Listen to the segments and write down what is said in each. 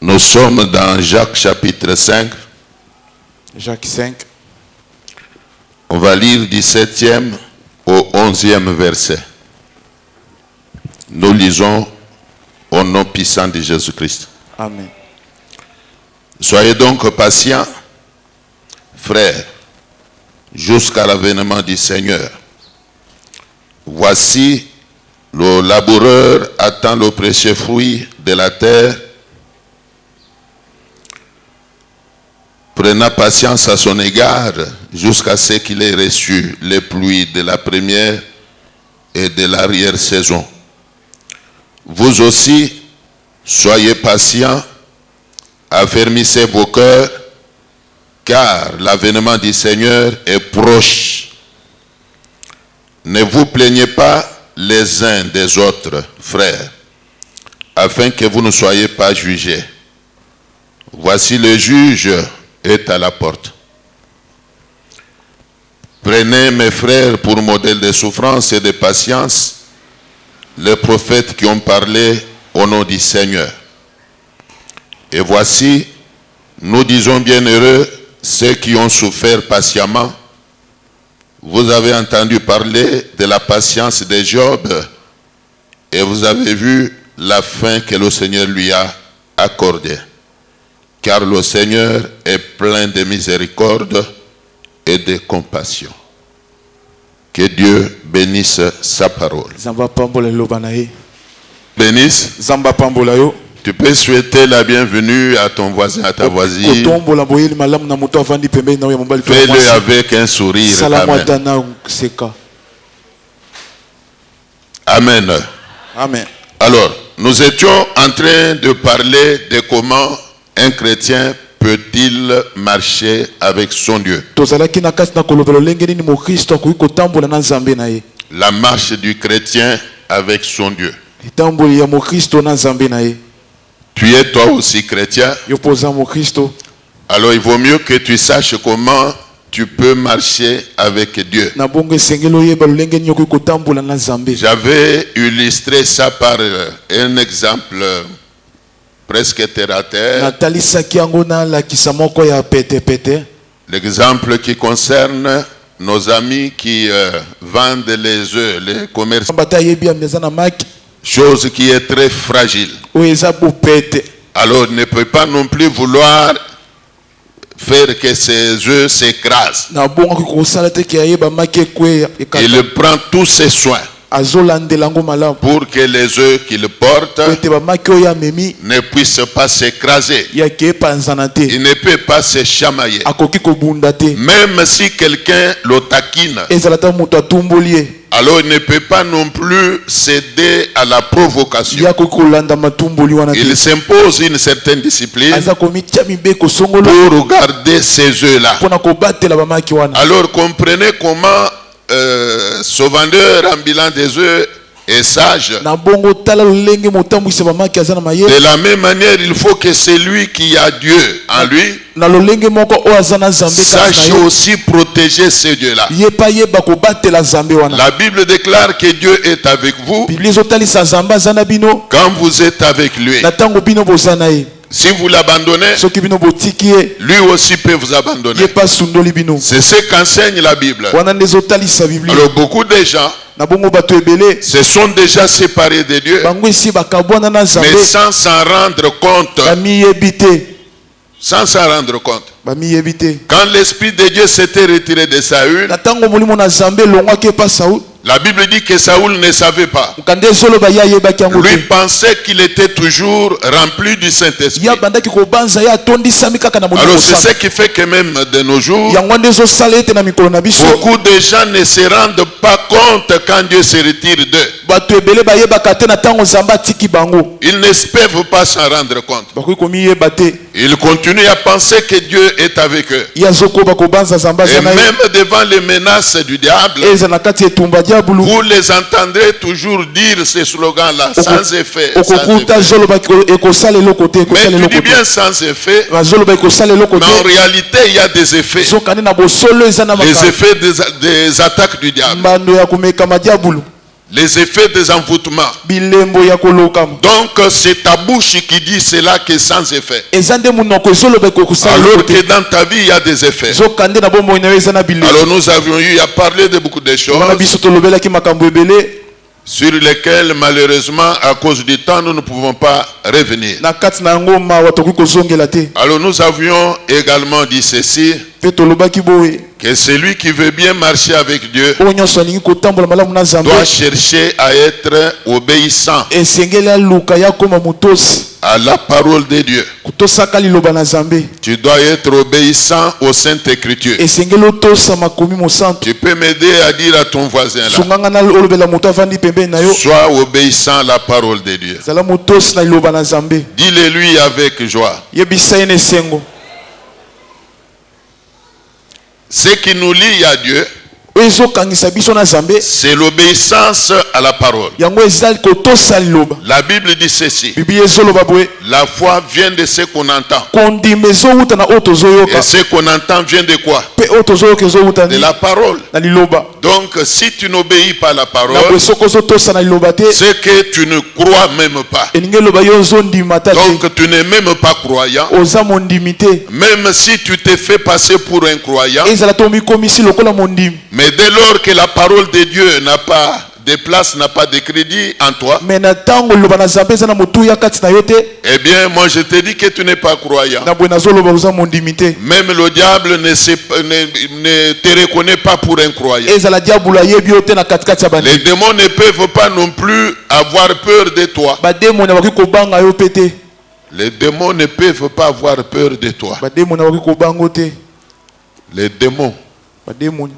Nous sommes dans Jacques chapitre 5. Jacques 5. On va lire du 7e au 11e verset. Nous lisons au nom puissant de Jésus-Christ. Amen. Soyez donc patients, frères, jusqu'à l'avènement du Seigneur. Voici, le laboureur attend le précieux fruit de la terre, prenant patience à son égard jusqu'à ce qu'il ait reçu les pluies de la première et de l'arrière-saison. Vous aussi, soyez patients, affermissez vos cœurs, car l'avènement du Seigneur est proche. Ne vous plaignez pas les uns des autres, frères, afin que vous ne soyez pas jugés. Voici le juge est à la porte. Prenez, mes frères, pour modèle de souffrance et de patience, les prophètes qui ont parlé au nom du Seigneur. Et voici, nous disons bienheureux ceux qui ont souffert patiemment. Vous avez entendu parler de la patience de Job et vous avez vu la fin que le Seigneur lui a accordée. Car le Seigneur est plein de miséricorde et de compassion. Que Dieu bénisse sa parole. Bénisse. Tu peux souhaiter la bienvenue à ton voisin, à ta voisine. Fais-le avec un sourire. Amen. Amen. Amen. Alors, nous étions en train de parler de comment un chrétien peut-il marcher avec son Dieu. La marche du chrétien avec son Dieu. Tu es toi aussi chrétien. Alors il vaut mieux que tu saches comment tu peux marcher avec Dieu. J'avais illustré ça par un exemple presque terre à terre. L'exemple qui concerne nos amis qui vendent les œufs, les commerçants. Chose qui est très fragile. Alors il ne peut pas non plus vouloir faire que ces œufs s'écrasent. Il prend tous ses soins pour que les œufs qu'il porte ne puissent pas s'écraser. Il ne peut pas se chamailler. Même si quelqu'un le taquine, alors il ne peut pas non plus céder à la provocation. Il s'impose une certaine discipline pour garder ces œufs-là. Alors comprenez comment ce vendeur ambulant des œufs est sage. De la même manière, il faut que celui qui a Dieu en lui sache aussi protéger ce Dieu-là. La Bible déclare que Dieu est avec vous quand vous êtes avec lui. Si vous l'abandonnez, lui aussi peut vous abandonner. C'est ce qu'enseigne la Bible. Alors beaucoup de gens se sont déjà séparés de Dieu, mais sans s'en rendre compte. Sans s'en rendre compte. Quand l'Esprit de Dieu s'était retiré de Saül, la Bible dit que Saül ne savait pas. Lui pensait qu'il était toujours rempli du Saint-Esprit. Alors c'est ce qui fait que même de nos jours, beaucoup de gens ne se rendent pas compte quand Dieu se retire d'eux. Ils ne peuvent pas s'en rendre compte. Ils continuent à penser que Dieu est avec eux. Et même devant les menaces du diable, vous les entendrez toujours dire ces slogans-là, sans effet. Mais tu dis bien sans effet, mais en réalité il y a des effets. Les effets des attaques du diable. Les effets des envoûtements. bilembo ya kolokama. Donc c'est ta bouche qui dit cela qui est sans effet. Ezande munoko ezoloba kokusala. Alors que dans ta vie il y a des effets. Zokande na bombo ina eza na bilembo. Alors nous avions eu à parler de beaucoup de choses Wana biso tolobela ki makambo ebele sur lesquelles malheureusement à cause du temps nous ne pouvons pas revenir. na kati na ngo mawa tokoki kozongela te. Alors nous avions également dit ceci, Pe tolobaki boye que celui qui veut bien marcher avec Dieu oyo nyonso alingi kotambola malamu na Nzambe doit chercher à être obéissant esengeli aluka ya koma motosi à la parole de Dieu. kutosaka liloba na Nzambe. Tu dois être obéissant aux saintes écritures. Esengeli otosa makomi mosantu. Tu peux m'aider à dire à ton voisin là, Sunganga na olobela moto avandi pembeni na yo sois obéissant à la parole de Dieu. zala motosi na liloba na Nzambe. Dis-le lui avec joie. Yebisa ye na esengo. Ce qui nous lie à Dieu, Oyo ezokangisa biso na Nzambe c'est l'obéissance à la parole. yango ezali kotosa liloba. La Bible dit ceci, Biblia ezoloba boye la foi vient de ce qu'on entend. kondima ezowuta na oyo Et tozoyoka ce qu'on entend vient de quoi? mpe oyo tozoyoka ezowuta De la parole. na liloba. Donc si tu n'obéis pas à la Na parole, boye soki ozotosa na liloba te c'est que tu ne crois même pas. elingi eloba yo ozondima ta te Donc tu n'es même pas croyant. oza mondimi te. Même si tu te fais passer pour un croyant, Ezala to mikomisi lokola mondimi. mais dès lors que la parole de Dieu n'a pas de place, n'a pas de crédit en toi, Me na ntango liloba na Nzambe eza na motuya kati na yo te eh bien moi je te dis que tu n'es pas croyant. na boye nazoloba oza mondimi te. Même le diable ne te reconnaît pas pour un croyant. Ezala diabolo ayebi yo te na katikati ya Les bandeko. démons ne peuvent pas non plus avoir peur de toi. Bademoni abakoki kobanga yo pe te. Les démons ne peuvent pas avoir peur de toi. Bademoni abakoki kobanga yo te. Les démons Bademoni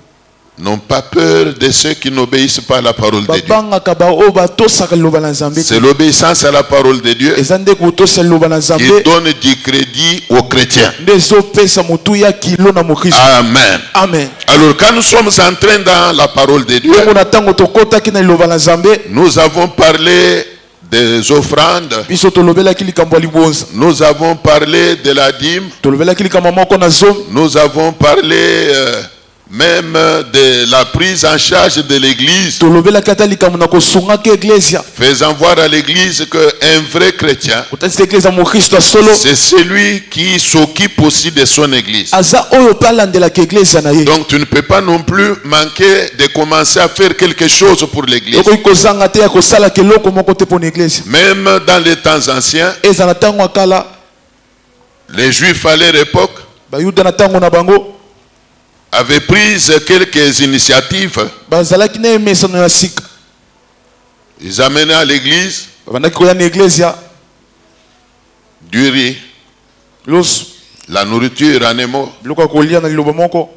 n'ont pas peur de ceux qui n'obéissent pas à la parole de Dieu. babangaka baoyo batosaka liloba na Nzambe C'est te. l'obéissance à la parole de Dieu Eza nde kotosa liloba na qui Nzambe donne du crédit aux chrétiens. nde ezopesa motuya kilo na mokristo. Amen. Amen. Alors quand nous sommes entrés dans la parole de Dieu, Bongo na ntango tokotaki na liloba na Nzambe nous avons parlé des offrandes, biso tolobelaki likambo ya libonza. nous avons parlé de la dîme, Tolobelaki likambo moko na zomi. nous avons parlé même de la prise en charge de l'église, Tolobelaki ata likambo na kosungaki eglesia. faisant voir à l'église qu'un vrai chrétien, Otasi eglesia mokristo ya solo c'est celui qui s'occupe aussi de son église. aza oyo mpe alandelaka eglesia na ye. Donc tu ne peux pas non plus manquer de commencer à faire quelque chose pour l'église. Okoki kozanga te ya kosala keloko moko te mpona eglesia. Même dans les temps anciens, Eza na ntango ya kala les Juifs à leur époque bayuda na ntango na bango avaient pris quelques initiatives. bazalaki na emesano ya sika. Ils amenaient à l'église Babandaki koya na eglesia du riz, loso la nourriture en émo, biloko ya kolia na liloba moko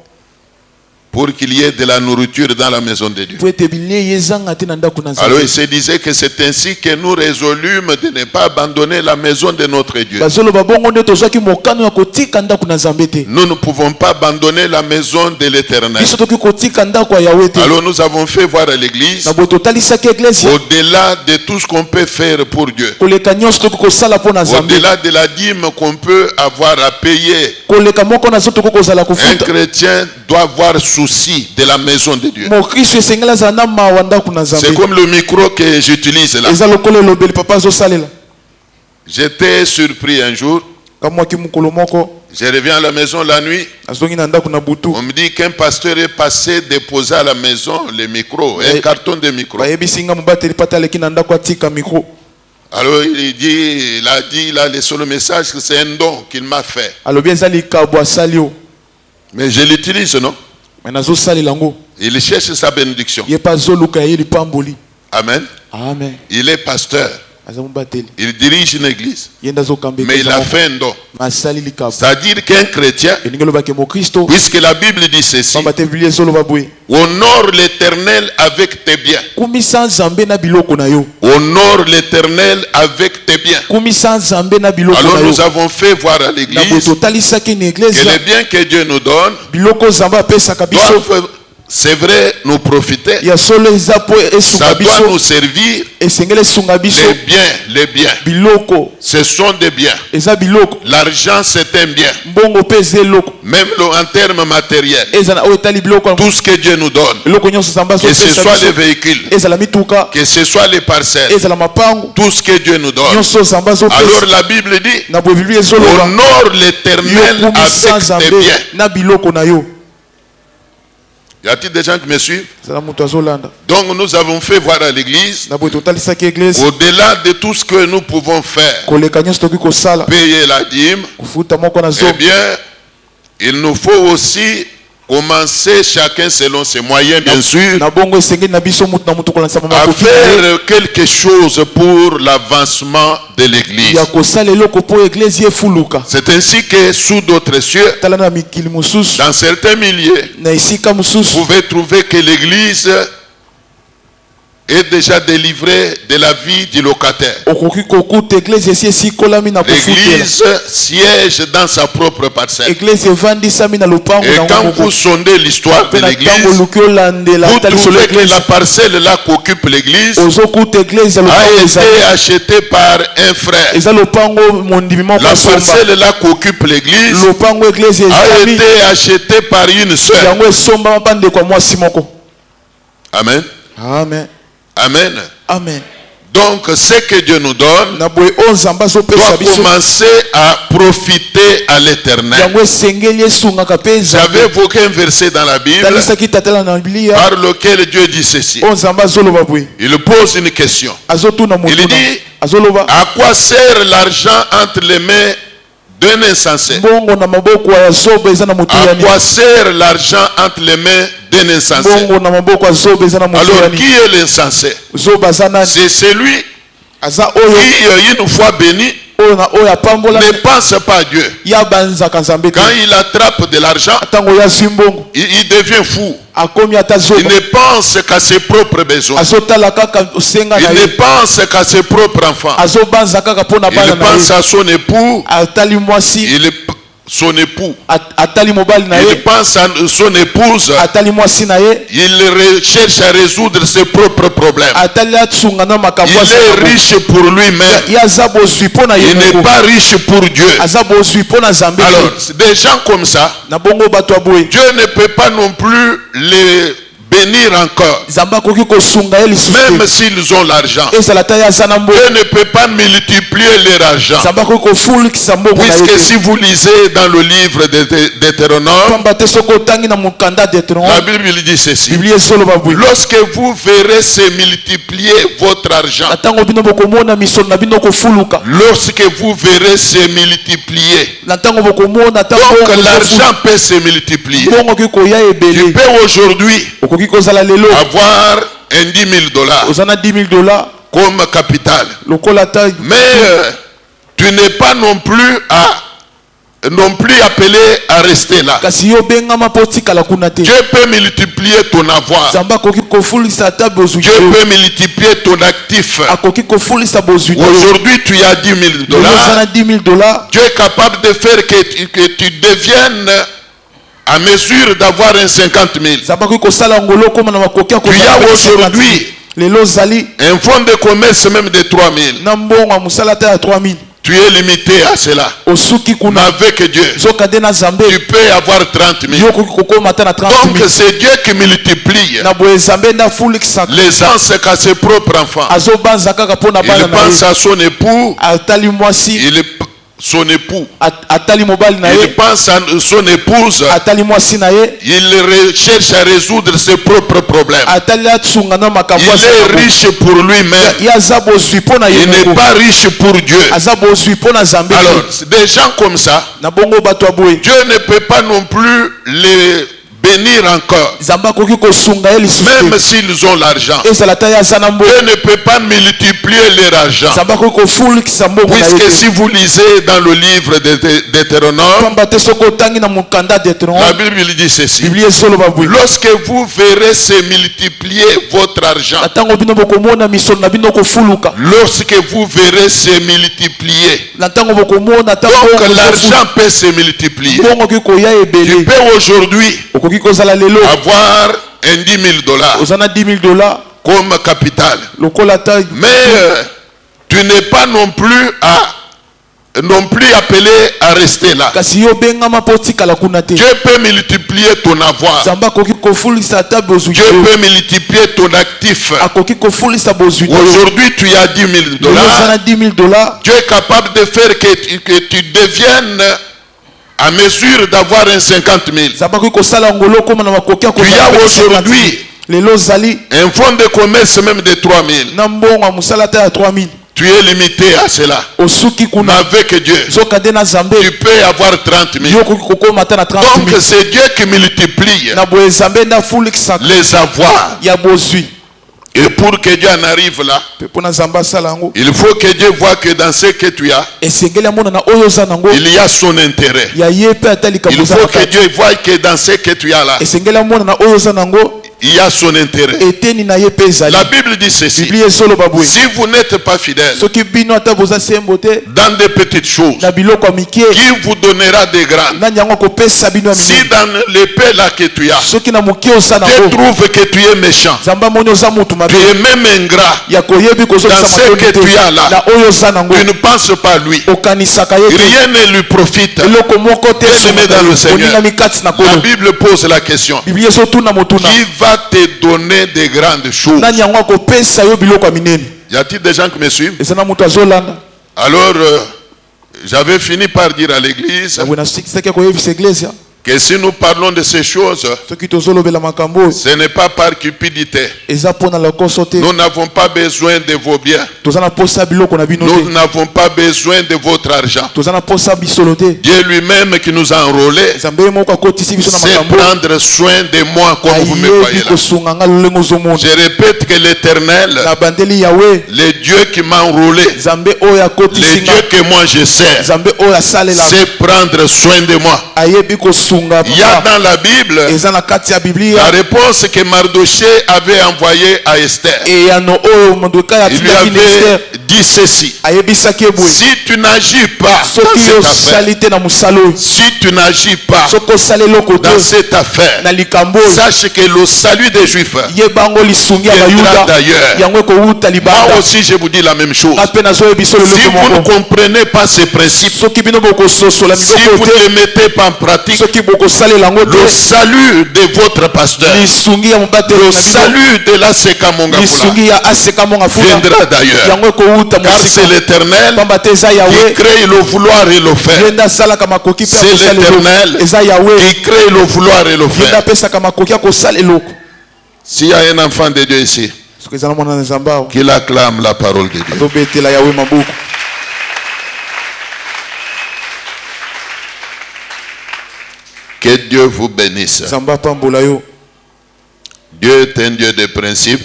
pour qu'il y ait de la nourriture dans la maison de Dieu. po ete bilei ezanga te na ndako na Alors Nzambe. il se disait que c'est ainsi que nous résolûmes de ne pas abandonner la maison de notre Dieu. bazoloba bongo nde tozwaki mokano ya kotika ndako na Nzambe te. Nous ne pouvons pas abandonner la maison de l'Éternel. Biso tokoki kotika ndako ya Yawe te. Alors nous avons fait voir à l'église, Na boye totalisaki eglesia au-delà de tout ce qu'on peut faire pour Dieu, koleka nyonso tokoki kosala mpo na Nzambe. au-delà de la dîme qu'on peut avoir à payer, Koleka moko na zo tokoki kozala un kofuta. chrétien doit avoir souci de la maison de Dieu. Mokristo esengeli azala na mawa ndako na C'est Nzambe. comme le micro que j'utilise là. Eza lokola elobeli papa azosalela. J'étais surpris un jour, Kamwaki mokolo moko je reviens à la maison la nuit, azongi na ndako na butu. on me dit qu'un pasteur est passé déposer à la maison le micro, un carton de micro. Bayebisi nga mobateli pata aleki na ndako atika mikro. Alors il a dit, il a laissé le message que c'est un don qu'il m'a fait. Alobi eza likabo asali yo. Mais je l'utilise, non? Me nazosalela yango. Il cherche sa bénédiction. Ye mpe azoluka ye lipamboli. Amen. Amen. Il est pasteur. Aza mobateli. Il dirige une église. Ye nde azokamba Mais il a fait un don. asali likabo. C'est-à-dire qu'un chrétien, Elingi elobaki mokristo puisque la Bible dit ceci, pamba te biblia ezoloba boye honore l'Éternel avec tes biens. kumisa Nzambe na biloko na yo. Honore l'Éternel avec tes biens. Kumisa Nzambe na biloko Alors na nous yo. avons fait voir à Na boye l'église totalisaki na que eglesia les biens que Dieu nous donne biloko Nzambe apesaka biso doivent c'est vrai, nous profiter. ya solo eza po Ça esunga doit nous biso servir. esengeli esunga biso Les biens. biloko Ce sont des biens. eza biloko L'argent, c'est un bien. mbongo mpe eza eloko Même en termes matériels. eza na oyo etali biloko Tout ce que Dieu nous donne, eloko nyonso zamba que ce azopesa soit les biso véhicules, ezala mituka que ce soit les parcelles, ezala mapango tout ce que Dieu nous donne. nyonso zamba Alors azopesa la Bible dit, na boye biblia ezoloba honore l'Éternel yokumisa avec tes nzambe biens. na biloko na yo. Y a-t-il des gens qui me suivent? ezala moto azolanda Donc nous avons fait voir à l'église, na boye totalisaki eglise au-delà de tout ce que nous pouvons faire, koleka nyonso tokoki kosala payer la dîme, kofuta moko na eh zobe bien, il nous faut aussi commencer chacun selon ses moyens, bien sûr, na bongo esengeli na biso mutu na mutu kolandisa à makoki na ye faire quelque chose pour l'avancement de l'église. ya kosala eloko mpo eglise efuluka. C'est ainsi que sous d'autres cieux, tala na mikili mosusu dans certains milieux, na esika vous mosusu pouvez trouver que l'église est déjà délivrée de la vie du locataire. okoki kokuta eglise esi esikolami na kofutela L'église siège dans sa propre parcelle. eglise evandisami na lopango Et na quand ngo vous sondez l'histoire de mpe na l'église, ntango oluki olandela vous talisolo trouvez que eglise la parcelle là qu'occupe l'église ozokuta eglise ya a lopango été ezali achetée par un frère. eza lopango mondimi moko La asomba parcelle là qu'occupe l'église lopango eglise a ezali été achetée par une sœur. yango esombama mpa ndeko ya mwasi moko. Amen. Amen. Amen. Amen. Donc, ce que Dieu nous donne na boye oyo nzambe azopesa doit biso commencer à profiter à l'éternel. yango esengeli esungaka mpe J'avais évoqué un verset dans la Bible talisaki tatala na biblia par lequel Dieu dit ceci. oyo nzambe azoloba boye Il pose une question. azotuna Il motuna dit, azoloba à quoi sert l'argent entre les mains d'un insensé? mbongo na maboko ya zobe eza na moto À yani quoi sert l'argent entre les mains d'un insensé? mbongo na maboko ya zobe eza na moto Alors, yani qui est l'insensé? zobe aza nani C'est celui aza oyo qui, une fois béni, oyo na oyo apambola ne pense pas à Dieu. ya banzaka nzambe te Quand il attrape de l'argent, ntango yazwi mbongo il devient fou. akomi ata Il zoba ne pense qu'à ses propres besoins. azotala kaka osenga na Il ne ye pense qu'à ses propres enfants. azobanza kaka mpo na bana Il na pense ye à son époux, atali mwasi son époux. atali mobali na Il ye pense à son épouse. atali mwasi na ye Il cherche à résoudre ses propres problèmes. atali atsunga na makambo Il est riche pour lui-même. ye aza bozwi mpo na ye Il n'est moko pas riche pour Dieu. aza bozwi mpo na nzambe Alors, te des gens comme ça, na bongo bato ya boye Dieu ne peut pas non plus les bénir encore. nzambe akoki kosunga ye lisusu Même te s'ils ont l'argent. ezala ta ye aza na mbongo Dieu ne peut pas multiplier leur argent. nzambe akoki kofulikisa mbongo na ye Puisque te si vous lisez dans le livre d'Hétéronome, pamba te soki otangi na mokanda la Deutéronome Bible dit ceci. biblia ezoloba boye Lorsque vous verrez se multiplier votre argent, na ntango bino bokomona misolo na bino kofuluka lorsque vous verrez se multiplier, na ntango bokomona donc l'argent peut se multiplier. mbongo okoki koya Tu ebele peux aujourd'hui okoki kozala lelo avoir un 10 000 $, oza na 10 000 $ comme capital. lokola ta Mais tu n'es pas non plus appelé à rester là. kasi yo bengama mpo otikala kuna te Dieu peut multiplier ton avoir. nzambe akoki kofulisa ata bozwi Dieu te peut multiplier ton actif. akoki kofulisa bozwi te Aujourd'hui, tu as 10 000 lelo oza na $. 10 000 $. Dieu est capable de faire que tu deviennes à mesure d'avoir un 50 000. nzambe akoki kosala ngolo okóma na makoki ya Tu as aujourd'hui lelo ozali un fonds de commerce même de 3 000. na mbongo ya mosala ata ya 3 000 Tu es limité à cela. osuki Mais kuna avec Dieu, zoka nde na nzambe tu peux avoir 30 000. yo okoki kokóma ata na 30 Donc 000 c'est Dieu qui multiplie. na boye nzambe nde afulikisaka Les gens, c'est qu'à ses propres enfants. azobanza kaka mpo na bana Il na pense ye à son époux, atali mwasi son époux. atali mobali na Il ye pense à son épouse. atali mwasi na ye Il cherche à résoudre ses propres problèmes. atali atsunga na makambo Il est riche pour lui-même. ye aza bozwi mpo na ye Il n'est moko pas riche pour Dieu. aza bozwi mpo na nzambe Alors, te des gens comme ça, na bongo bato ya boye Dieu ne peut pas non plus les bénir encore. nzambe akoki kosunga ye lisusu Même te s'ils ont l'argent. ezala ta ye aza na mbongo Dieu ne peut pas multiplier leur argent. nzambe akoki kofulikisa mbongo na ye Puisque te si vous lisez dans le livre d'Hétéronome, pamba te soki otangi na mokanda la Deutéronome Bible dit ceci. biblia ezoloba boye Lorsque vous verrez se multiplier votre argent, na ntango bino bokomona misolo na bino kofuluka lorsque vous verrez se multiplier, na ntango bokomona ata donc l'argent peut se multiplier. mbongo okoki koya Tu ebele peux aujourd'hui okoki kozala lelo avoir un 10 000 dollars ozana 10 000 dollars comme capital. lokola ta Mais tu n'es pas non plus appelé à rester là. kasi yo bengama po tikala kuna te. Dieu peut multiplier ton avoir. Zamba koki kofulisa ta bozwi. Dieu peut multiplier ton actif. Akoki kofulisa bozwi. Aujourd'hui, tu as 10 000 dollars. ozana 10 000 dollars. Dieu est capable de faire que tu deviennes à mesure d'avoir un 50 000. Zamba koki kosala ngolo koma na makoki Tu as aujourd'hui lelo zali un fonds de commerce même de 3 000. na mbongo musala ta ya 3 000. Tu es limité à cela. Mais avec Dieu, tu peux avoir 30 000. Donc c'est Dieu qui multiplie les avoirs. Et pour que Dieu en arrive là, il faut que Dieu voit que dans ce que tu as, il y a son intérêt. Il faut que Dieu voit que dans ce que tu as là, il y a son intérêt. La Bible dit ceci: si vous n'êtes pas fidèle dans des petites choses, qui vous donnera des grandes? Si dans l'épée là que tu as, Dieu trouve que tu es méchant, tu es même ingrat dans ce que tu as là, tu ne penses pas à lui, rien ne lui profite, tu se mets dans le Seigneur. La Bible pose la question: qui va te donner des grandes choses? Y a-t-il des gens qui me suivent? Alors j'avais fini par dire à l'église que si nous parlons de ces choses, ce n'est pas par cupidité. Nous n'avons pas besoin de vos biens. Nous n'avons pas besoin de votre argent. Dieu lui-même qui nous a enrôlés sait prendre soin de moi comme vous me voyez là. Je répète que l'Éternel, le Dieu qui m'a enrôlé, le Dieu que moi je sers, sait prendre soin de moi. Il y a dans la Bible la réponse que Mardoché avait envoyée à Esther. Il lui avait dit ceci: si tu n'agis pas dans cette affaire, si tu n'agis pas dans cette affaire, sache que le salut des Juifs viendra d'ailleurs. Moi aussi je vous dis la même chose. Si vous ne comprenez pas ces principes, si vous ne les mettez pas en pratique, le salut de votre pasteur, le salut de la Sekamonga viendra d'ailleurs. Car c'est l'Éternel qui crée le vouloir et le faire. C'est l'Éternel qui crée le vouloir et le faire. S'il y a un enfant de Dieu ici, qu'il acclame la parole de Dieu. Que Dieu vous bénisse. Dieu est un Dieu de principe.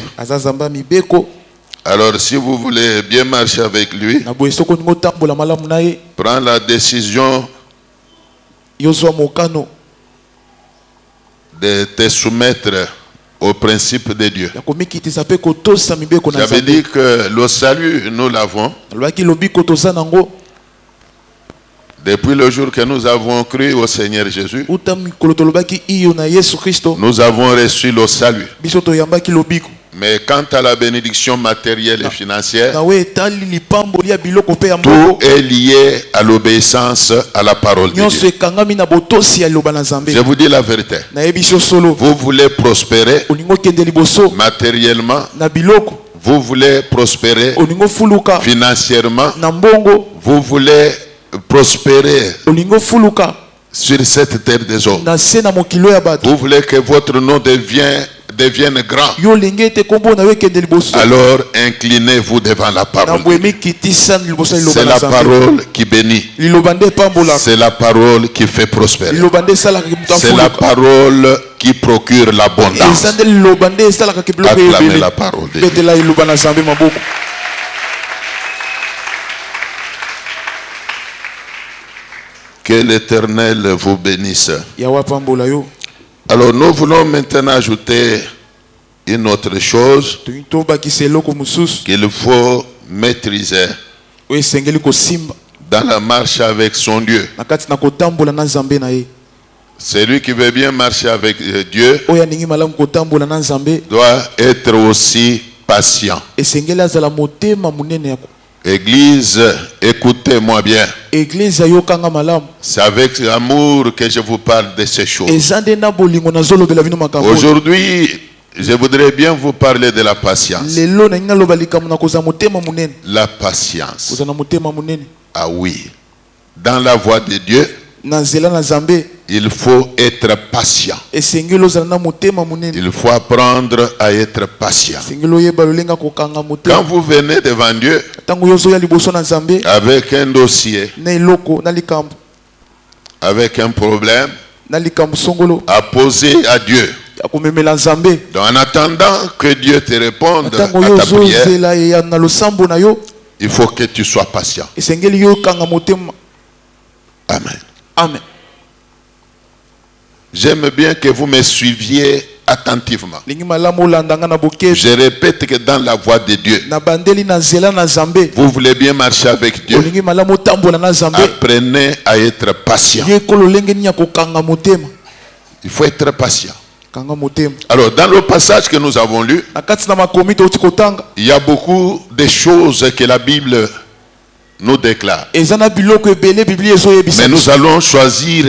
Alors si vous voulez bien marcher avec lui, prends la décision de te soumettre au principe de Dieu. J'avais dit que le salut, nous l'avons depuis le jour que nous avons cru au Seigneur Jésus. Nous avons reçu le salut. Mais quant à la bénédiction matérielle et financière, tout est lié à l'obéissance à la parole de Dieu. Je vous dis la vérité. Vous voulez prospérer matériellement, vous voulez prospérer financièrement, vous voulez prospérer sur cette terre des hommes. Vous voulez que votre nom devienne grand. Alors inclinez-vous devant la parole. C'est la parole qui bénit. C'est la parole qui fait prospérer. C'est la parole qui procure l'abondance. Acclamez la parole de Dieu. Que l'Éternel vous bénisse. Alors nous voulons maintenant ajouter une autre chose qu'il faut maîtriser dans la marche avec son Dieu. Celui qui veut bien marcher avec Dieu oyo aningi malamu kotambola na Nzambe doit être aussi patient. esengeli azala motema munene yako. Église, écoutez-moi bien. Église ayokanga malamu. C'est avec amour que je vous parle de ces choses. Ezande na bolingo na zolobela bino makambo. Aujourd'hui, je voudrais bien vous parler de la patience. Lelo na nginga loba likamu na koza motema munene. La patience. Koza na motema munene. Ah oui. Dans la voie de Dieu, Na nzela na Nzambe il faut être patient. esengeli ozala na motema munene. Il faut apprendre à être patient. Esengeli oyeba lolenga kokanga motema. Quand vous venez devant Dieu Tango yozo ya liboso na Nzambe avec un dossier, na eloko na likambo avec un problème na likambo songolo à poser à Dieu. ya komemela Nzambe. Donc en attendant que Dieu te réponde Tango à ta yozo prière, zela ya na losambo na yo il faut que tu sois patient. esengeli yo kanga motema. Amen. Amen. J'aime bien que vous me suiviez attentivement. Lingi malamu landanga na boke Je répète que dans la voie de Dieu, na bandeli na nzela na Nzambe. vous voulez bien marcher avec Dieu, Lingi malamu tambola na Nzambe. apprenez à être patient. Ye kolo lenge nya kokanga motema. Il faut être patient. Kanga motema. Alors, dans le passage que nous avons lu, Na kati na makomi to tikotanga. il y a beaucoup de choses que la Bible nous déclare. Ezana biloko ebele Biblia ezo yebisa. Mais nous allons choisir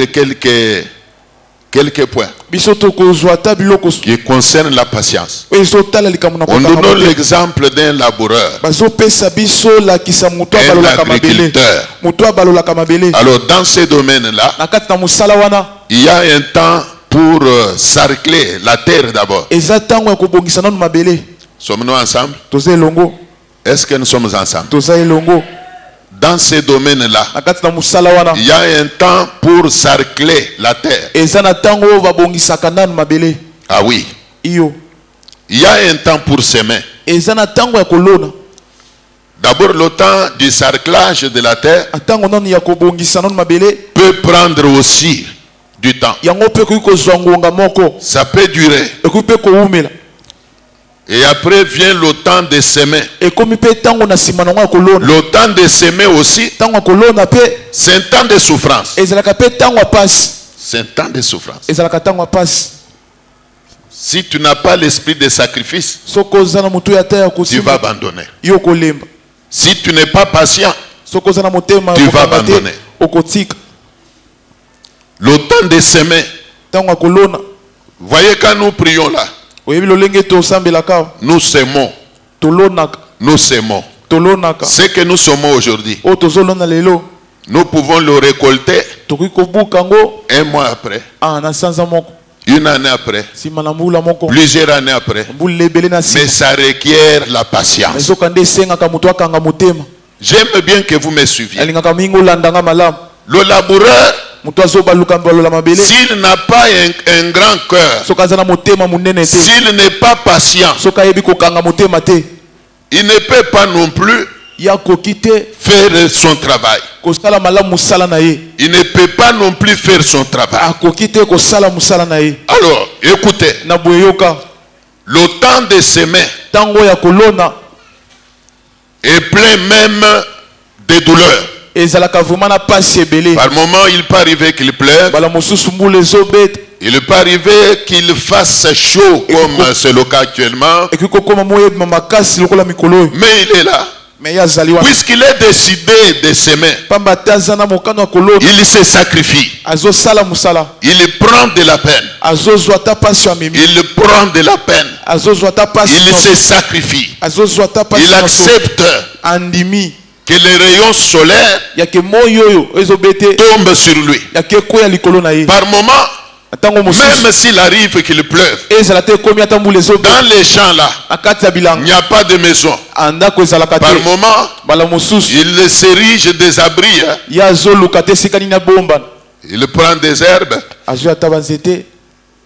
quelques points Biso to kozwa ta biloko qui concernent la patience. ezo tala likamu na On nous kokanga. donne motema. l'exemple d'un laboureur, Bazo pesa biso la kisa muto un abalolaka mabele. agriculteur. Muto abalolaka mabele. Alors, dans ces domaines-là, Na kati na musala wana il y a un temps pour sarcler la terre d'abord. eza tango ya kobongisa nanu mabele. Sommes-nous ensemble? Toza elongo. Est-ce que nous sommes ensemble? Toza elongo. Dans ces domaines-là, Na kati na musala wana il y a un temps pour sarcler la terre. eza na tango oyo babongisaka nanu mabele. Ah oui. Iyo Il y a un temps pour semer. eza na tango ya kolona. D'abord, le temps du sarclage de la terre Atango nanu ya kobongisa nanu mabele peut prendre aussi du temps. yango mpe ekoki kozwa ngonga moko. Ça peut durer. Ekoki mpe kowumela. Et après vient le temps de semer. Ekomi mpe tango na nsima nango ya kolona. Le temps de semer aussi, Tango ya kolona mpe c'est un temps de souffrance. ezalaka mpe tango ya pasi. C'est un temps de souffrance. Ezalaka tango ya pasi. Si tu n'as pas l'esprit de sacrifice, Soki oza na motu ya ta ya tu vas kosimba abandonner. yo kolemba. Si tu n'es pas patient, Soki oza na motema Tu ya vas kokanga te, abandonner. okotika. le temps de semer. Tango ya kolona Voyez quand nous prions là, oyebi lolenge tosambelaka awa. nous semons. Tolonaka. Nous semons. Tolonaka Ce que nous semons aujourd'hui, oyo tozolona lelo nous pouvons le récolter tokoki kobuka yango un mois après, na sanza moko une année après, nsima na mbula moko plusieurs années après. mbula ebele na Mais nsima. ça requiert la patience. ezoka nde esengaka moto akanga motema. J'aime bien que vous me suiviez. alingaka mingi olandanga malamu. Le laboureur, moto azobaluka balola mabele s'il n'a pas un grand cœur, soki aza na motema monene te, s'il n'est pas patient, soki ayebi kokanga motema te, il ne peut pas non plus ye akoki te faire son travail. kosala malamu mosala na ye. Il ne peut pas non plus faire son travail. Akoki te kosala mosala na ye. Alors, écoutez, Na boye yoka le temps de semer tango ya kolona est plein même de douleurs. ezalaka vraiment na pasi ebele. Par moment, il peut arriver qu'il pleuve. Bala mosusu mbula ezobeta Il peut arriver qu'il fasse chaud, comme c'est le cas actuellement. ekoki kokoma moyebima makasi lokola mikolo oyo. Mais il est là. Me ye azali wana Puisqu'il est décidé de semer, pamba te aza na mokano ya kolona il se sacrifie. azosala mosala, Il prend de la peine. azozwa ata pasi ya mimi, Il prend de la peine. azozwa ata pasi Il na se yo. sacrifie. Azozwa ata pasi Il na yo. accepte Andimi que les rayons solaires yake moyi oyo ezobete tombent sur lui. yake koya likolo na ye. Par moment, Atango mosusu même s'il arrive qu'il pleuve, ezala te ekomi ata mbula ezobeta dans les champs là, na kati ya il bilanga n'y a pas de maison. andako ezalaka Par te. moment, Bala mosusu il s'érige des abris. Hein. ye azoluka te esika nini abombana, Il prend des herbes. azwi ata banzete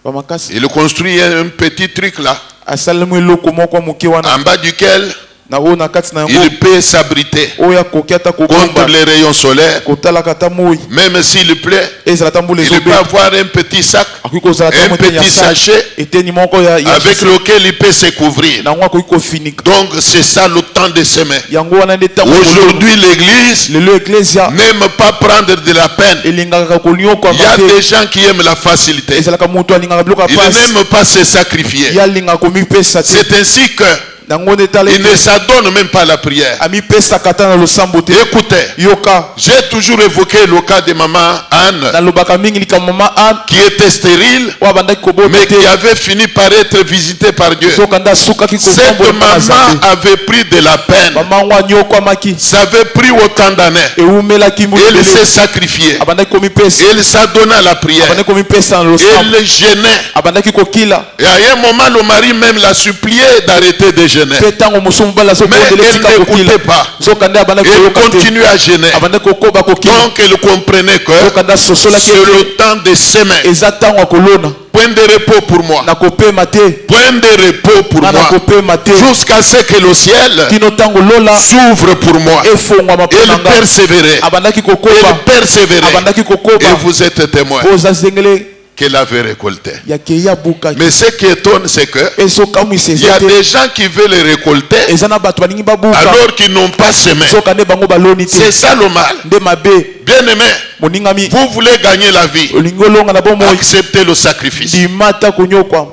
bamakasi, Il construit un petit truc là, asalemu eloko moko ya moke wana en bas duquel na o na kati na yango Il peut s'abriter oya kokiata contre kokomba les rayons solaires. kotala kata moi Même s'il pleut, ezala tambula il peut avoir un petit sac, akoki kozala un petit sachet eteni moko ya avec lequel il peut se couvrir. nango akoki kofinika Donc c'est ça le temps de semer. yango wana nde ntango Aujourd'hui l'église lelo eklesia n'aime pas prendre de la peine. elingaka kolioka Il y a des gens qui aiment la facilité. ezalaka moto alingaka biloko ya Ils pasi n'aiment pas se sacrifier. ye alingaka komipesa te C'est ainsi que nango nde tala il ne s'adonne même pas à la prière. amipesaka ata na losambo te Écoutez, yoka j'ai toujours évoqué le cas de maman Anne nalobaka mingi likambo mama Anne qui était stérile oyo abandaki kobota mais te qui avait fini par être visitée par Dieu. soka nde asukaki Cette kotambola na maman Nzambe avait pris de la peine. mama ngo anyokwamaki Ça avait pris autant d'années. ewumelaki Elle s'est mbulele sacrifiée. abandaki komipesa Elle s'adonnait à la prière. abandaki komipesa na losambo Elle gênait. abandaki kokila Et à un moment, le mari même l'a supplié d'arrêter de gêner. mpe ntango mosusu mobali Mais azokondela elle etika kokila n'écoutait pas. soka nde abandaki Elle koyoka te continuait à gêner. abandaki kokoba kokila Donc elle comprenait que soka nde asosolaki c'est ete le temps de semer. eza ntango ya kolona Point de repos pour moi. nakopema te Point de repos pour nga moi. nakopema te Jusqu'à ce que le ciel kino ntango lola s'ouvre pour moi. efongwama mpo na Elle nga persévérait. abandaki kokoba Elle persévérait. abandaki Et kokoba vous êtes témoin poza zengele qu'elle avait récolté. yake abukaki Mais ce qui étonne, c'est que ezokamwisa il y eza a te des gens qui veulent récolter eza na bato balingi babuka alors qu'ils n'ont pas semé. soka nde bango baloni te C'est ça le mal. nde mabe Bien-aimé, moningami vous voulez gagner la vie. olingi olonga na bomoi Acceptez le sacrifice. ndimata konyokwama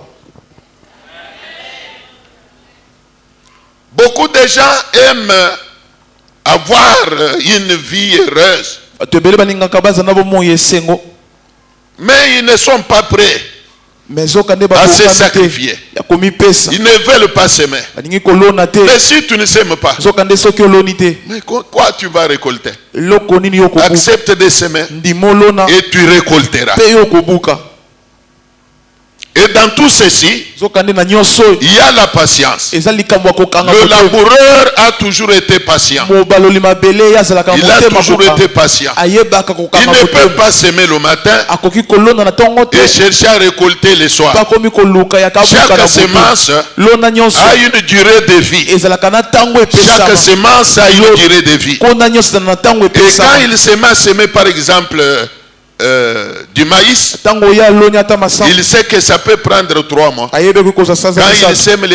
Beaucoup de gens aiment avoir une vie heureuse, bato ebele balingaka baza na bomoi esengo mais ils ne sont pas prêts me soka nde à se babukami te sacrifier. ya komipesa Ils ne veulent pas s'aimer. balingi kolona te Mais si tu ne s'aimes pas, soka nde soki oloni te mais quoi tu vas récolter? eloko nini yo kobuka Accepte de s'aimer ndima olona et tu récolteras. mpe yo kobuka Et dans tout ceci, soka nde na nyonso oyo il y a la patience. eza likambo ya kokanga Le motema. laboureur a toujours été patient. mobaloli mabele ye azalaka Il a motema toujours kokanga. été patient. ayebaka Il kokanga ne peut motema pas s'aimer le matin akoki kolona na ntongo te et chercher à récolter le soir. bakomi koluka yaka buka Chaque na butu semence lona nyonso a une durée de vie. ezalaka na ntango Chaque epesama semence a une durée de vie. kona nyonso ezala na ntango Et quand epesama il se met à semer, par exemple, du maïs, ntango ye aloni ata masango il sait que ça peut prendre 3 mois. ayebeki kozwa sanza Quand il misatu sème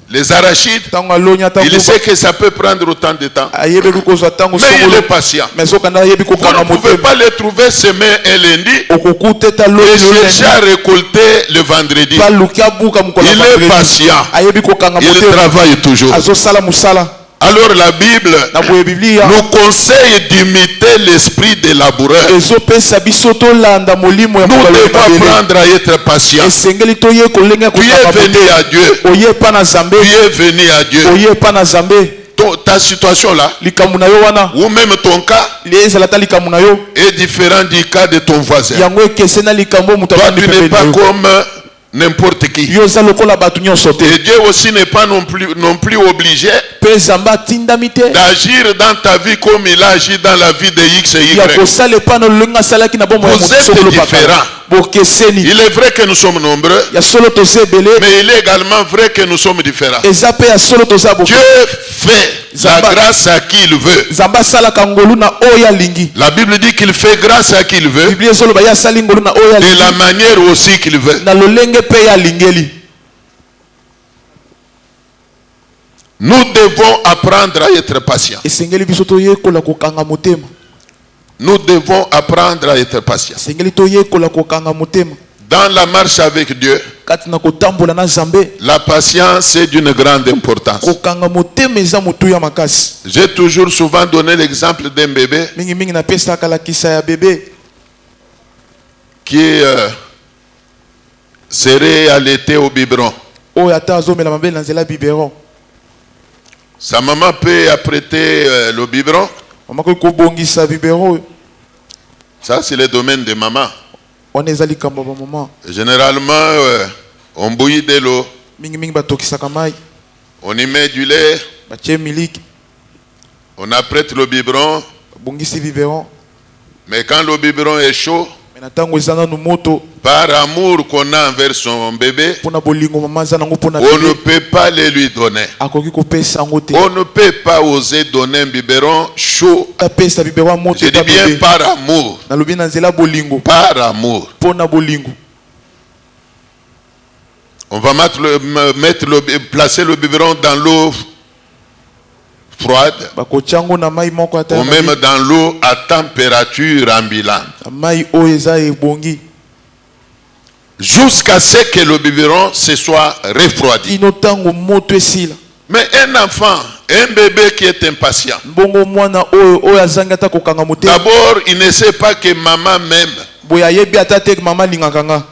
les arachides, ntango aloni ata il mbuka sait que ça peut prendre autant de temps. ayebeki kozwa ntango Mais il songolo est patient. mais soka nde ayebi Vous kokanga ne pouvez motema pas le trouver semé un lundi okokuta eta et loni chercher à récolter le vendredi. baluki abuka mokolo Il ya est vendredi. patient. ayebi kokanga Il motema travaille toujours. azosala mosala Alors la Bible na boye biblia nous conseille d'imiter l'esprit des laboureurs. ezopesa biso tolanda molimo ya Nous mokolo ya devons mabele apprendre à être patients. esengeli toye kolenge ya Tu es kokanga venu motema à Dieu. oye epa na nzambe Tu es venu à Dieu. oye epa na nzambe Ta situation là, likambo na yo wana ou même ton cas, ezala ata likambo na yo est différent du cas de ton voisin. yango ekese na likambo moto Toi, afandi tu n'es pembeni pas na yo comme n'importe qui. yo oza lokola bato nyonso te Et Dieu aussi n'est pas non plus obligé mpe nzambe atindami te d'agir dans ta vie comme il a agi dans la vie de X et ya Y. kosala epa na lolenge asalaki na bomoi ya Vous moto êtes sokolo différents. bakala bokeseni Il est vrai que nous sommes nombreux, ya solo toza ebele mais il est également vrai que nous sommes différents. eza mpe ya solo toza Dieu fait la grâce à qui il veut. nzambe asalaka ngolu na oyo alingi La Bible dit qu'il fait grâce à qui il veut, biblia ezoloba ye asali ngolu na oyo de alingi la manière aussi qu'il veut. na lolenge mpe ye alingeli Nous devons apprendre à être patients. esengeli biso toyekola kokanga motema Nous devons apprendre à être patients. esengeli toyekola kokanga motema Dans la marche avec Dieu, kati na kotambola na nzambe la patience est d'une grande importance. kokanga motema eza motuya makasi J'ai toujours souvent donné l'exemple d'un bébé mingimingi napesaka lakisa ya bebe qui serait allaité au biberon. oyo ata azomela mabele na nzela biberon Sa maman peut apprêter le biberon. mama koki kobongisa biberon oyo Ça, c'est le domaine de maman. wana eza likambo ya bamama Généralement, on bouillit de l'eau, mingimingi batokisaka mai on y met du lait, batie miliki on apprête le biberon. babongisi biberon Mais quand le biberon est chaud, me na tango ezana no moto par amour qu'on a envers son bébé, pona bolingo mama za nango pona on ne peut pas les lui donner. akoki kopesa yango te On ne peut pas oser donner un biberon chaud. apesa bibero moto Je dis bien par amour. nalobi na nzela bolingo Par amour. pona bolingo. On va placer le biberon dans l'eau froide bakochango na mai moko ata ou même dans l'eau à température ambulante. mai oyo eza ebongi Jusqu'à ce que le biberon se soit refroidi. ino tango moto esila. Mais un enfant, un bébé qui est impatient, mbongo mwana oyo azangi ata kokanga motema d'abord il ne sait pas que maman m'aime. boye ayebi ata te mama alingaka nga.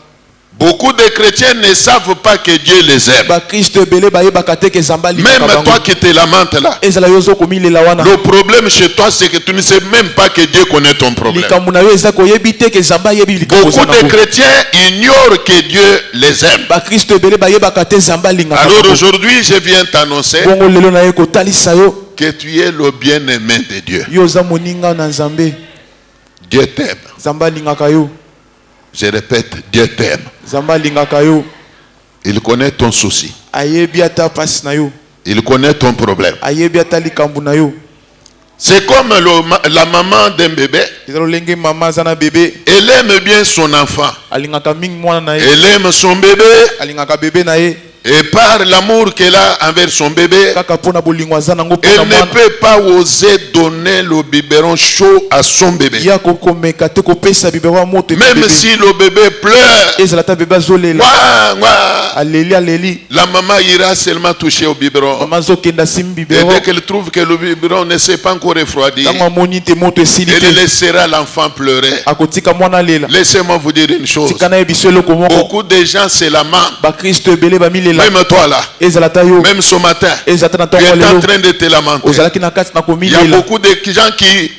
Beaucoup de chrétiens ne savent pas que Dieu les aime. bakristo ebele bayebaka te ke nzambe alingaka Même bango. toi qui te lamentes là, ezala yo ozokomilela wana le problème chez toi c'est que tu ne sais même pas que Dieu connaît ton problème. likambo na yo eza koyebi te ke nzambe ayebi likambo Beaucoup eza de nango. chrétiens ignorent que Dieu les aime. bakristo ebele bayebaka te nzambe alingaka Alors bango. aujourd'hui, je viens t'annoncer bongo lelo na ye kotalisa yo que tu es le bien-aimé de Dieu. yo oza moninga na nzambe. Dieu t'aime. nzambe alingaka yo. Je répète, Dieu t'aime. nzambe alingaka yo. Il connaît ton souci. ayebi ata pasi na yo. Il connaît ton problème. ayebi ata likambo na yo. C'est comme la maman d'un bébé. eza lolenge mama aza na bebe Elle aime bien son enfant. alingaka mingi mwana na ye. Elle aime son bébé. alingaka bebe na ye Et par l'amour qu'elle a envers son bébé, kaka mpona bolingo aza nango elle mpona ne mwana. peut pas oser donner le biberon chaud à son bébé. ya kokomeka te kopesa bibero ya moto ete Même bebe. si le bébé pleure, ezala ata bebe azolela aleli aleli la maman ira seulement toucher au biberon. mama azokenda simbi Et bibero dès qu'elle trouve que le biberon ne s'est pas encore refroidi, ntango amoni te moto esili elle te laissera l'enfant pleurer. akotika mwana alela. Laissez-moi vous dire une chose. tika na ye biso eloko moko Beaucoup de gens se lamentent. bakristo ebele bamilela Même toi là, ezala ata yo même ce matin, ezala ata na tu ntongo es en lelo train de te lamenter. ozalaki na kati na Il y a komilela. beaucoup de gens qui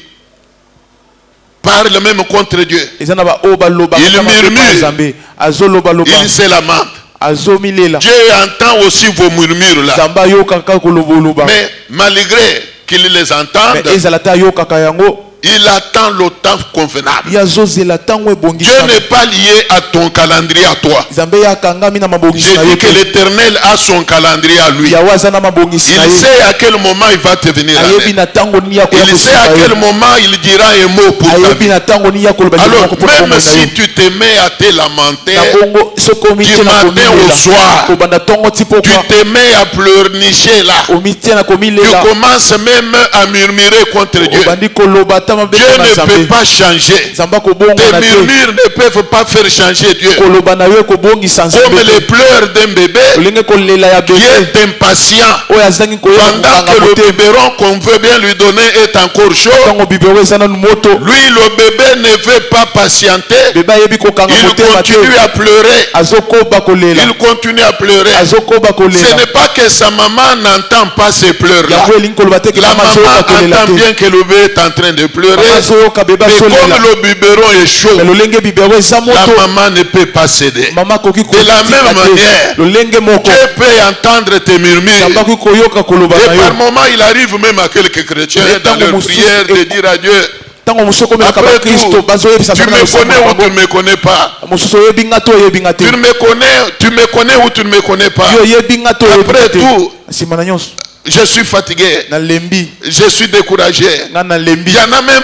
parlent même contre Dieu. eza na baoyo balobaka Il murmure. nzambe azolobaloba Ils se lamentent. azomilela. Dieu entend aussi vos murmures là. nzambe ayokaka kolobaloba Mais malgré qu'il les entende, mais ezala ata ayokaka yango il attend le temps convenable. ye azozela ntango Dieu ebongisama. n'est pas lié à ton calendrier à toi. nzambe ye akangami na mabongisi J'ai na ye dit que te. l'Éternel a son calendrier à lui. yawe aza na mabongisi na Il ye sait à quel moment il va te venir à ayebi l'aide. na ntango nini ya koya Il sait à kosunga quel yo moment il dira un mot pour ta ayebi vie. na ntango nini ya koloba likambo Alors, moko mpona même bomoi na si yo. tu te mets à te lamenter, na bongo soki omitie du na matin au komilela soir, kobanda ntongo ti tu pokwa te mets à pleurnicher là. omitie na Tu komilela commences même à murmurer contre Dieu. obandi koloba ata Dieu mabeto na ne peut nzambe pas changer. nzambe akobongana Tes te murmures ne peuvent pas faire changer Dieu. koloba na yo ekobongisa Comme nzambe les te. pleurs d'un bébé olenge kolela ya qui bebe est impatient oyo azangi koyeba pendant kokanga que le motema biberon qu'on veut bien lui donner est encore chaud. ntango bibero eza nanu moto Lui, le bébé ne veut pas patienter. bebe ayebi kokanga Il motema te continue à pleurer. azokoba kolela Il continue à pleurer. azokoba Ce kolela n'est pas que sa maman n'entend pas ces pleurs-là. yango elingi koloba te ke La mama maman azoyoka kolela entend te bien que le bébé est en train de pleurer. mama azoyoka bebe Mais azolela comme le biberon est chaud, me lolenge bibero eza la moto maman ne peut pas céder. mama akoki De la kotika même te manière, lolenge moko Dieu peut entendre tes nzambe murmures. akoki koyoka koloba Et na par yo moment, il arrive même à quelques chrétiens Mais dans tant leur que prière de dire à Dieu, ntango mosusu okomelaka après tout, bakristo bazoyebisa tu nzambe na me losambo connais na ou tu bango ne me connais pas. mosusu oyebi nga to oyebi nga te Tu me connais ou tu ne me connais pas. yo oyebi nga to oyebi nga Après te tout, nsima na nyonso je suis fatigué, nalembi je suis découragé. nga nalembi Il y en a même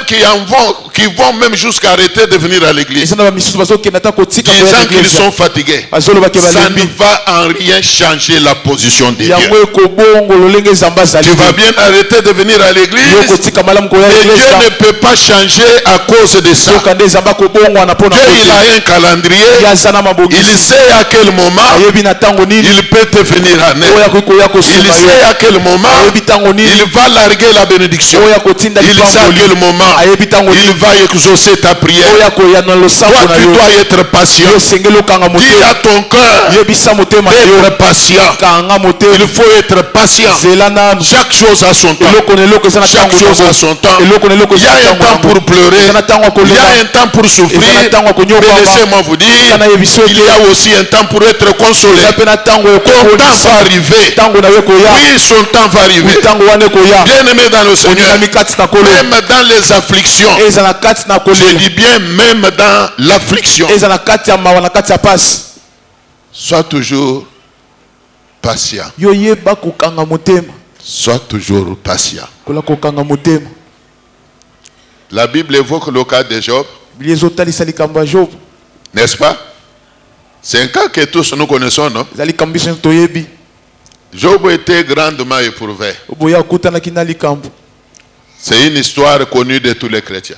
qui vont même jusqu'à arrêter de venir à l'église. eza na bamisusu bazokenda ata kotika koya Disant qu'ils eglise sont fatigués. bazolobaki Ça ne balembi va en rien changer la position de Dieu. yango ekobongo lolenge nzambe azali Tu vas bien arrêter de venir à yo l'église. kotika malamu koya Et Dieu eglise ne peut pas changer à cause de ça. yoka nde nzambe akobongwana mpona Dieu, il a un calendrier. yaza na Il mabongisi sait à quel moment ayebi na ntango nini il peut te venir à oyo naître. akoki koya Il kosunga sait yo à quel moment ayebi ntango nini il va larguer la bénédiction. oyo akotinda Il sait à quel lipamboli moment ayebi ntango il nini va exaucer ta prière. oyo akoya na losambo Toi, na tu yo dois être patient. yo osengeli okanga Dis motema à ton cœur yebisa motema na yo d'être patient. kanga motema Il faut être patient. zela nanu Chaque chose a son temps. eloko na eloko eza na Chaque ntango chose a nango son temps. eloko na eloko Il y eza a na un ntango temps nango pour pleurer. eza na ntango ya Il y a kolela un temps pour souffrir. eza na ntango ya Mais konyokama laissez-moi vous dire, eza na yebiso il y a ete aussi un temps pour être consolé. eza mpe na ntango ya Ton temps kokolisa va arriver. ntango na yo ekoya Oui, son temps va arriver. ntango wana ekoya Bien aimé dans le Seigneur, oningami kati na kolo même dans les afflictions, eza na Je dis bien même dans l'affliction. Sois toujours patient. Sois toujours patient. La Bible évoque le cas de Job. N'est-ce pas? C'est un cas que tous nous connaissons, non? Job était grandement éprouvé. C'est une histoire connue de tous les chrétiens.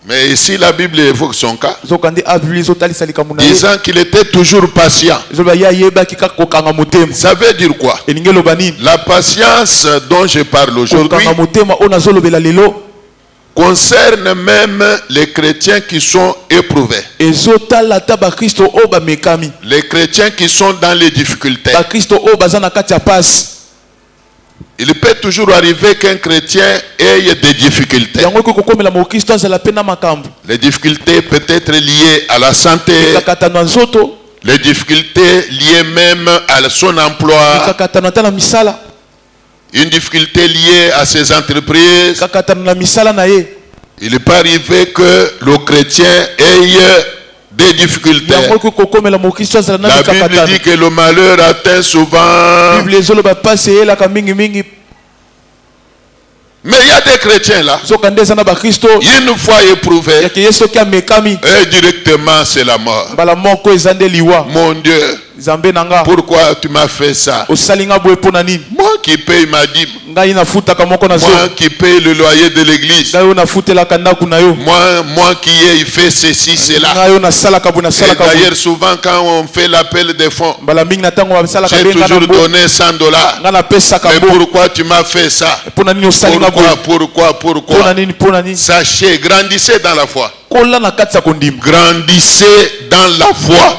Mais ici, la Bible évoque son cas, disant qu'il était toujours patient. Ça veut dire quoi? La patience dont je parle aujourd'hui concerne même les chrétiens qui sont éprouvés. Les chrétiens qui sont dans les difficultés. Il peut toujours arriver qu'un chrétien ait des difficultés. Les difficultés peut-être liées à la santé. Les difficultés liées même à son emploi. Une difficulté liée à ses entreprises. Il peut arriver que le chrétien ait des difficultés. La Bible dit que le malheur atteint souvent. Mais il y a des chrétiens là, une fois éprouvés, et directement c'est la mort. Mon Dieu, pourquoi tu m'as fait ça? Moi qui paye ma dîme, moi qui paye le loyer de l'église, moi qui ai fait ceci, cela. Et d'ailleurs souvent quand on fait l'appel des fonds, j'ai toujours donné $100. Mais pourquoi tu m'as fait ça? Pourquoi? Sachez, grandissez dans la foi. Grandissez dans la foi.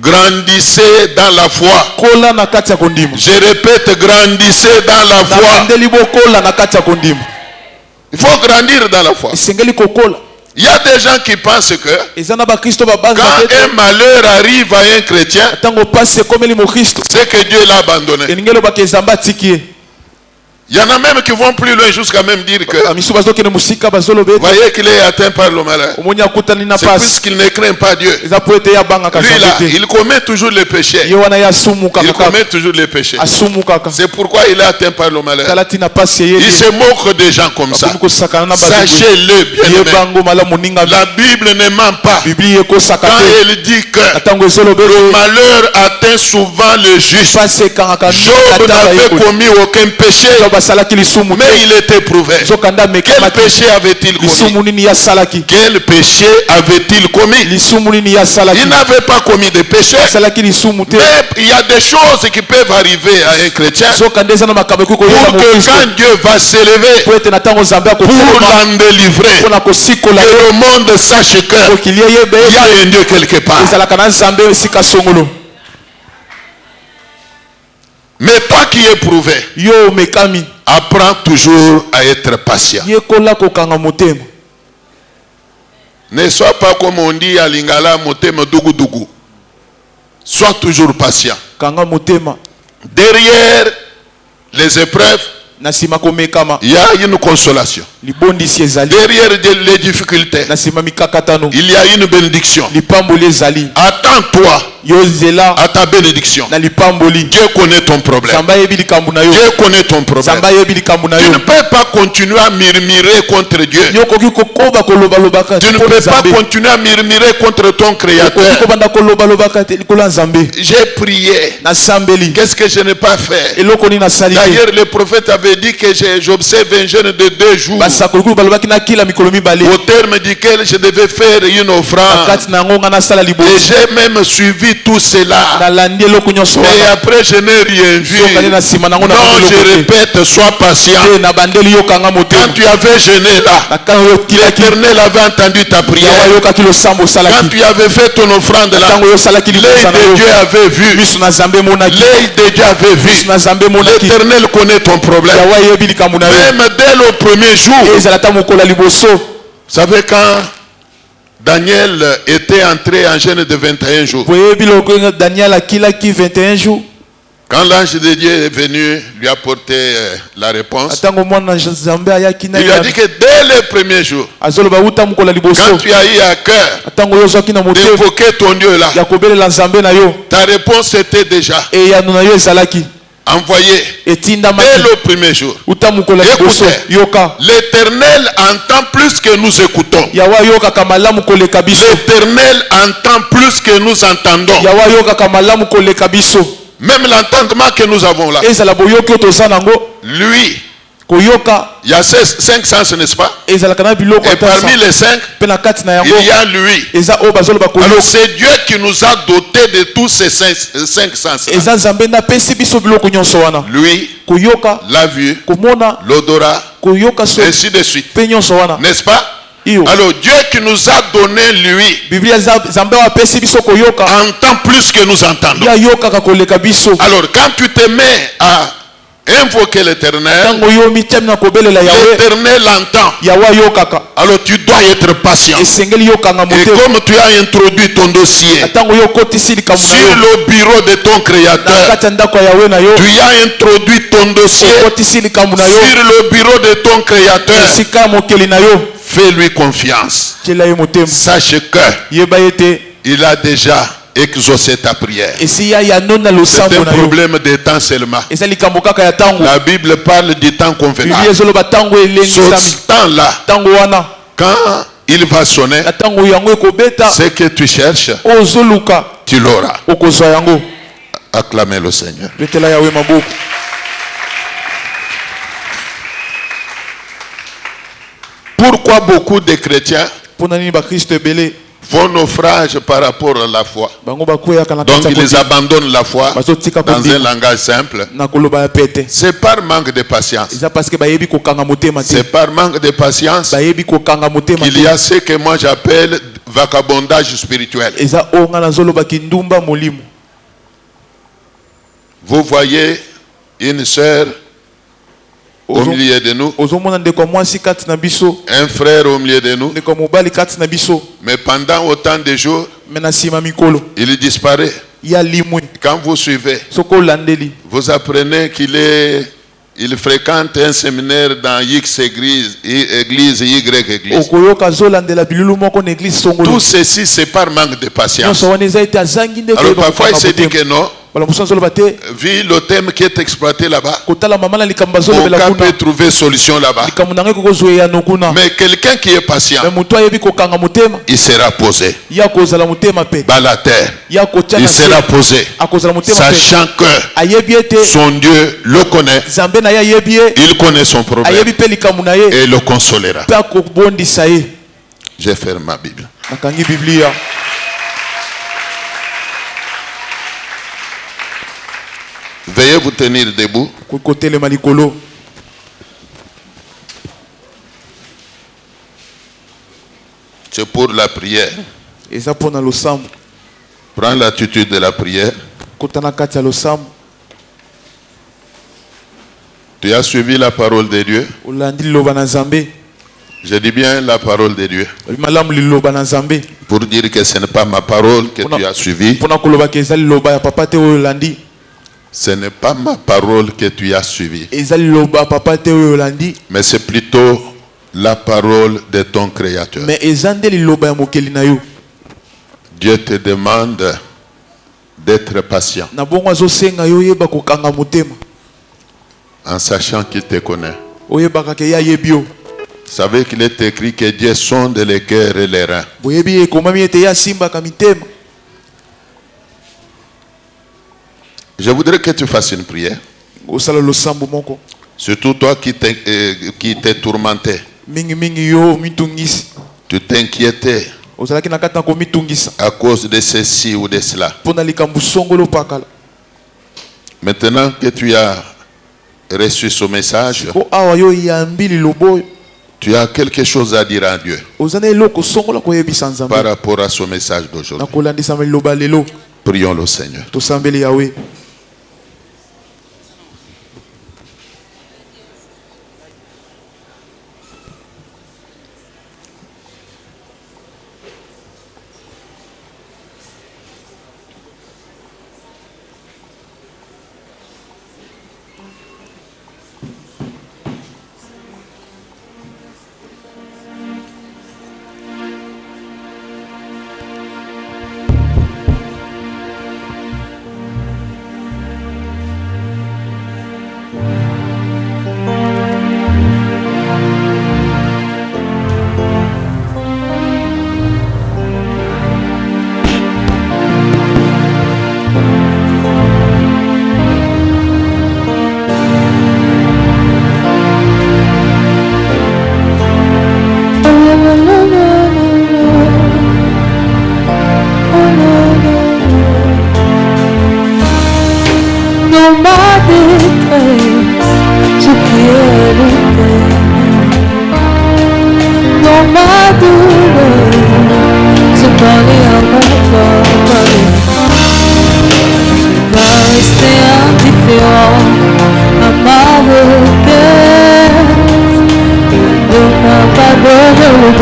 Grandissez dans la foi. Je répète, grandissez dans la foi. Il faut grandir dans la foi. Il y a des gens qui pensent que quand un malheur arrive à un chrétien, c'est que Dieu l'a abandonné. Il y en a même qui vont plus loin jusqu'à même dire que voyez qu'il est atteint par le malheur. C'est puisqu'il ne craint pas Dieu. Lui là, il commet toujours les péchés. Il commet toujours les péchés. C'est pourquoi il est atteint par le malheur. Il se moque des gens comme ça. Sachez-le bien. La Bible ne ment pas. Quand elle dit que le malheur atteint souvent le juste. Job n'avait commis aucun péché, mais il était éprouvé. Quel péché avait-il commis? Quel péché avait-il commis? Il n'avait pas commis de péché. Mais il y a des choses qui peuvent arriver à un chrétien pour que quand Dieu va s'élever pour l'en délivrer, que le monde sache qu'il y a un Dieu quelque part. Mais toi qui es éprouvé, apprends toujours à être patient. Ne sois pas comme on dit à Lingala, motema dugu dugu. Sois toujours patient. Derrière les épreuves, il y a une consolation. Derrière les difficultés, il y a une bénédiction. Attends-toi à ta bénédiction. Dieu connaît ton problème. Dieu connaît ton problème. Tu ne peux pas continuer à murmurer contre Dieu. Tu ne peux pas continuer à murmurer contre ton Créateur. J'ai prié. Qu'est-ce que je n'ai pas fait? D'ailleurs, le prophète avait dit que j'observe un jeûne de 2 jours, au terme duquel je devais faire une offrande. Et j'ai même suivi tout cela. Mais après je n'ai rien vu. Non, je répète, sois patient. Quand tu avais jeûné là, l'Éternel avait entendu ta prière. Quand tu avais fait ton offrande là, l'œil de Dieu avait vu. L'œil de Dieu avait vu. L'Éternel connaît ton problème. Même dès le premier jour. Vous savez, quand Daniel était entré en jeûne de 21 jours, Quand l'ange de Dieu est venu lui apporter la réponse, atango mwana nzambe ayaki na il lui a dit que dès le premier jour, azoloba uta mukola liboso quand tu as eu à cœur atango yo zwaki na motema d'évoquer ton Dieu là, ya kobelela nzambe na yo ta réponse était déjà eyano na yo ezalaki envoyée etindamaki dès le premier jour. uta mukola liboso Écoutez, yoka l'Éternel entend plus que nous écoutons. yawa yokaka malamu koleka biso L'Éternel entend plus que nous entendons. yawa yokaka malamu koleka biso Même l'entendement que nous avons là, ezala boyoki oyo toza nango lui, koyoka il y a ces 5 sens, n'est-ce pas? ezalaka na biloko Et parmi les 5, mpe na kati na yango il y a lui. eza oyo bazoloba Alors koyoka c'est Dieu qui nous a dotés de tous ces 5 sens. eza nzambe nde apesi biso biloko nyonso wana Lui, koyoka la vue, komona l'odorat, koyoka so ainsi de suite. mpe nyonso wana N'est-ce pas? iyo Alors Dieu qui nous a donné lui biblia nzambe oyo apesi biso koyoka entend plus que nous entendons. ye ayokaka koleka biso Alors quand tu te mets à invoquer l'Éternel, ntango yo mitiami na kobelela yawe l'Éternel entend. yawe ayokaka Alors tu dois être patient. esengeli yokanga Et motema comme tu as introduit ton dossier ntango yo okotisi likambo na sur yo le bureau de ton na Créateur, kati ya ndako ya yawe na yo tu as introduit ton dossier okotisi likambo na yo sur le bureau de ton Créateur, esika ya mokeli na yo fais-lui confiance. tiela ye motema Sache que yeba ye te il a déjà exaucé ta prière. esi ya yano na C'est losambo un na yo problème de temps seulement. eza likambo kaka ya ntango La Bible parle du temps biblia convenable. ezoloba ntango elengisami Ce temps-là, ntango wana quand il va sonner, na ntango yango ekobeta ce que tu cherches, oyo ozoluka tu l'auras. okozwa yango Acclamez le Seigneur. betela yawe maboko Pourquoi beaucoup de chrétiens mpona nini bakristo ebele font naufrage par rapport à la foi? bango bakweyaka na Donc kati ya ils abandonnent la foi bazotika dans un kondima langage simple. na koloba ya pete C'est par manque de patience. eza parceke bayebi kokanga motema te C'est par manque de patience bayebi kokanga motema qu'il y te a ce que moi j'appelle vagabondage spirituel. eza oyo nga nazolobaki ndumba molimo Vous voyez une sœur au milieu de nous, ozomona ndeko ya mwasi kati na biso un frère au milieu de nous, ndeko ya mobali kati na biso mais pendant autant de jours, me na nsima mikolo il disparaît. ya limwi Quand vous suivez, soki olandeli vous apprenez il fréquente un séminaire dans X église, Y église. okoyoka azolandela bilulu moko na eglise songolo Tout ceci, c'est par manque de patience. nyonso wana eza ete azangi nde Alors koyeba parfois, il kokanga se dit motema que non, bala mosusu azoloba te vu le thème qui est exploité là-bas, kotala mama na likambo bazolobela aucun kuna peut trouver solution là-bas. likambo na ngai kokozwa eyano kuna Mais quelqu'un qui est patient, me moto ayebi kokanga motema il sera posé. ya kozala motema mpe Bas la terre, ya kotya il na sera se posé. akozala motema mpe Sachant que ayebi ete son Dieu le connaît, nzambe na ye ayebi ye il connaît son problème ayebi mpe likambo na ye et le consolera. mpe akobondisa ye Je ferme ma Bible. nakangi biblia Veuillez vous tenir debout. kotelema likolo C'est pour la prière. eza mpona losambo Prends l'attitude de la prière. kota na kati ya losambo Tu as suivi la parole de Dieu. olandi liloba na nzambe Je dis bien la parole de Dieu. malamu liloba na nzambe Pour dire que ce n'est pas ma parole que tu as suivie. mpona kolobaka eza liloba ya papa te oyo olandi Ce n'est pas ma parole que tu as suivie. eza liloba ya papa te oyo olandi Mais c'est plutôt la parole de ton Créateur. me eza nde liloba ya mokeli na yo Dieu te demande d'être patient na bongo azosenga yo oyeba kokanga motema en sachant qu'il te connaît. oyebaka ke ye ayebi yo Vous savez qu'il est écrit que Dieu sonde les cœurs et les reins. boyebi ekomami ete ye asimbaka mitema Je voudrais que tu fasses une prière. osala losambo moko Surtout toi qui t'es tourmenté. mingimingi yo mitungisi Tu t'inquiétais ozalaki na kati na komitungisa à cause de ceci ou de cela. mpona likambo songolo pakala Maintenant que tu as reçu ce message, po awa yo yambi liloba oyo tu as quelque chose à dire à Dieu oza na eloko songola koyebisa par nzambe rapport à ce message d'aujourd'hui. na kolandisama liloba lelo Prions le Seigneur. tosambeli yawe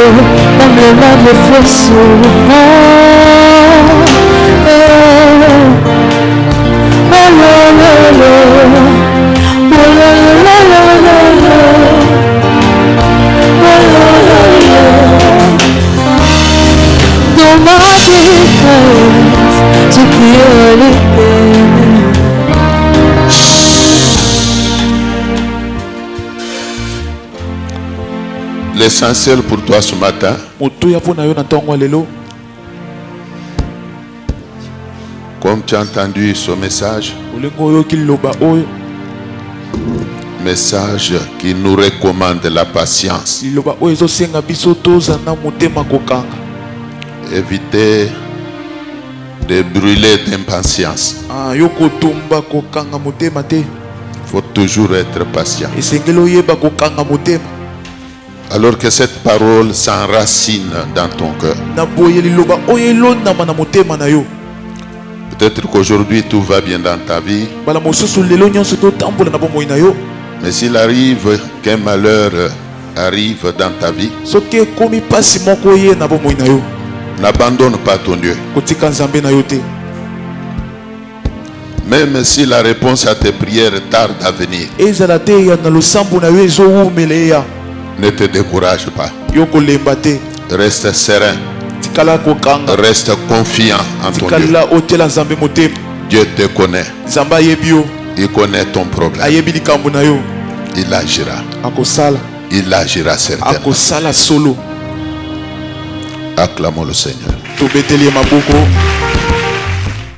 comme le vent de feu souvent. Dans ma détresse, tu pries l'Éternel. L'essentiel pour toi ce matin, comme tu as entendu ce message, message qui nous recommande la patience. Éviter de brûler d'impatience. Il faut toujours être patient. Alors que cette parole s'enracine dans ton cœur. Peut-être qu'aujourd'hui tout va bien dans ta vie. Mais s'il arrive qu'un malheur arrive dans ta vie, n'abandonne pas ton Dieu. Même si la réponse à tes prières tarde à venir, ne te décourage pas. Reste serein. Reste confiant en ton Dieu. Dieu te connaît. Il connaît ton problème. Il agira. Il agira certainement. Acclamons le Seigneur.